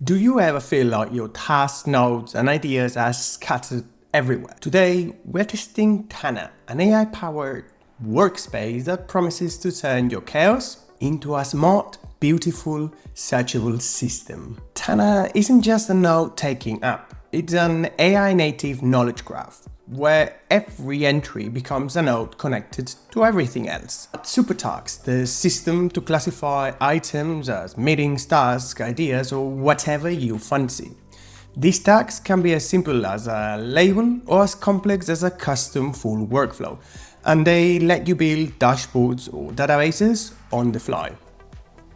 Do you ever feel like your tasks, notes, and ideas are scattered everywhere? Today, we're testing Tana, an AI-powered workspace that promises to turn your chaos into a smart, beautiful, searchable system. Tana isn't just a note-taking app, it's an AI-native knowledge graph, where every entry becomes a node connected to everything else. Supertags, the system to classify items as meetings, tasks, ideas, or whatever you fancy. These tags can be as simple as a label or as complex as a custom full workflow, and they let you build dashboards or databases on the fly.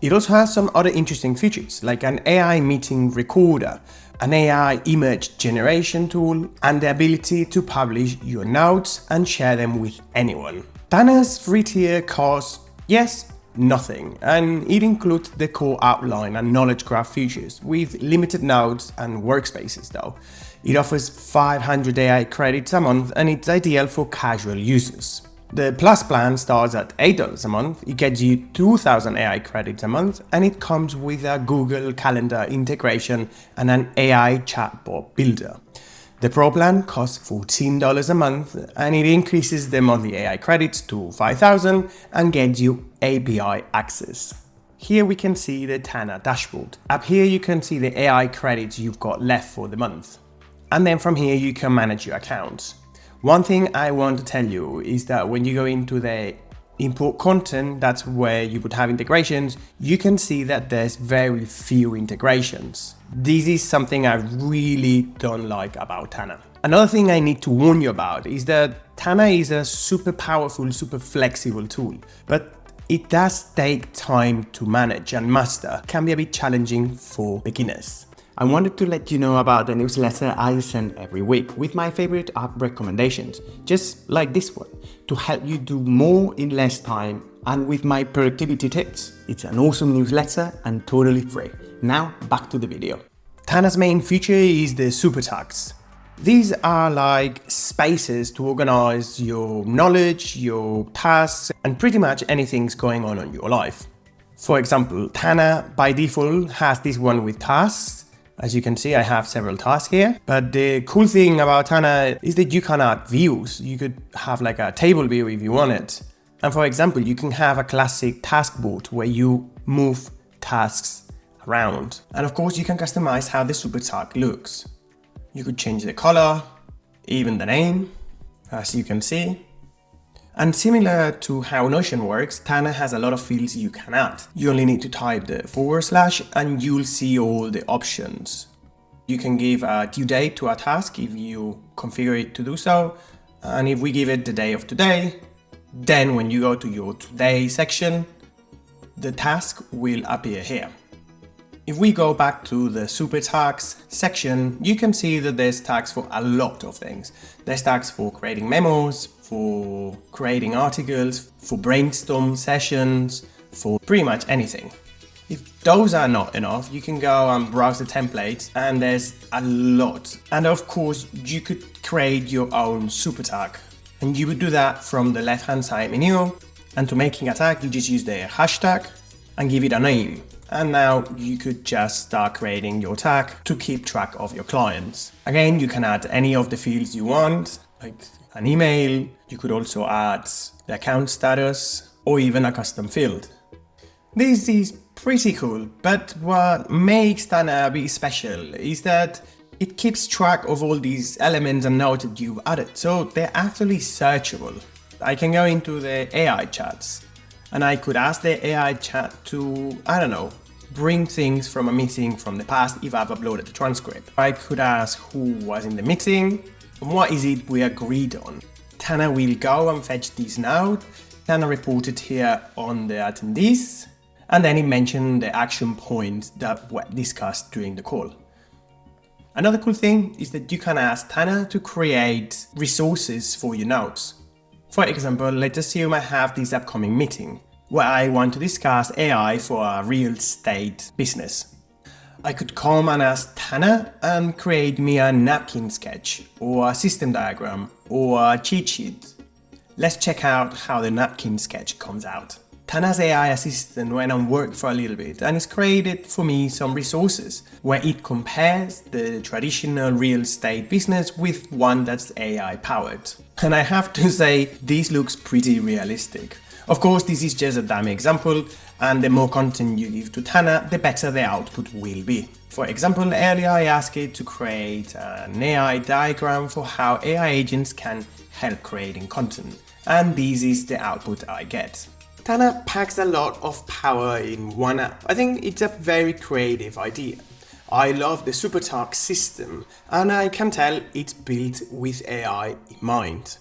It also has some other interesting features, like an AI meeting recorder, an AI image generation tool, and the ability to publish your notes and share them with anyone. Tana's free tier costs, yes, nothing, and it includes the core outline and knowledge graph features with limited nodes and workspaces though. It offers 500 AI credits a month and it's ideal for casual users. The Plus plan starts at $8 a month, it gets you 2,000 AI credits a month, and it comes with a Google Calendar integration and an AI chatbot builder. The Pro plan costs $14 a month, and it increases the monthly AI credits to 5,000 and gets you API access. Here we can see the Tana dashboard. Up here you can see the AI credits you've got left for the month. And then from here you can manage your accounts. One thing I want to tell you is that when you go into the import content, that's where you would have integrations, you can see that there's very few integrations. This is something I really don't like about Tana. Another thing I need to warn you about is that Tana is a super powerful, super flexible tool, but it does take time to manage and master, can be a bit challenging for beginners. I wanted to let you know about the newsletter I send every week with my favorite app recommendations, just like this one, to help you do more in less time and with my productivity tips. It's an awesome newsletter and totally free. Now back to the video. Tana's main feature is the Supertags. These are like spaces to organize your knowledge, your tasks, and pretty much anything's going on in your life. For example, Tana by default has this one with tasks. As you can see, I have several tasks here, but the cool thing about Tana is that you can add views. You could have like a table view if you want it. And for example, you can have a classic task board where you move tasks around. And of course, you can customize how the super tag looks. You could change the color, even the name, as you can see. And similar to how Notion works, Tana has a lot of fields you can add. You only need to type the / and you'll see all the options. You can give a due date to a task if you configure it to do so. And if we give it the day of today, then when you go to your today section, the task will appear here. If we go back to the super tags section, you can see that there's tags for a lot of things. There's tags for creating memos, for creating articles, for brainstorm sessions, for pretty much anything. If those are not enough, you can go and browse the templates and there's a lot. And of course, you could create your own super tag. And you would do that from the left-hand side menu. And to making a tag, you just use the hashtag and give it a name. And now you could just start creating your tag to keep track of your clients. Again, you can add any of the fields you want, like an email. You could also add the account status or even a custom field. This is pretty cool, but what makes Tana a bit special is that it keeps track of all these elements and nodes that you've added, so they're actually searchable. I can go into the AI chats and I could ask the AI chat to, I don't know, bring things from a meeting from the past if I've uploaded the transcript. I could ask who was in the meeting and what is it we agreed on. Tana will go and fetch this node. Tana reported here on the attendees, and then it mentioned the action points that were discussed during the call. Another cool thing is that you can ask Tana to create resources for your notes. For example, let's assume I have this upcoming meeting where I want to discuss AI for a real estate business. I could come and ask Tana and create me a napkin sketch or a system diagram or a cheat sheet. Let's check out how the napkin sketch comes out. Tana's AI assistant went on work for a little bit and it's created for me some resources where it compares the traditional real estate business with one that's AI powered. And I have to say, this looks pretty realistic. Of course, this is just a dummy example, and the more content you give to Tana, the better the output will be. For example, earlier I asked it to create an AI diagram for how AI agents can help creating content, and this is the output I get. Tana packs a lot of power in one app. I think it's a very creative idea. I love the Supertags system, and I can tell it's built with AI in mind.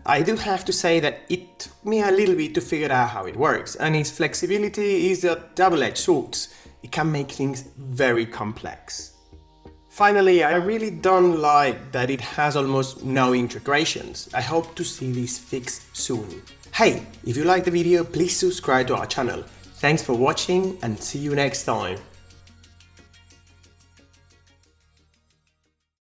I do have to say that it took me a little bit to figure out how it works, and its flexibility is a double-edged sword. It can make things very complex. Finally, I really don't like that it has almost no integrations. I hope to see this fixed soon. Hey, if you liked the video, please subscribe to our channel. Thanks for watching and see you next time.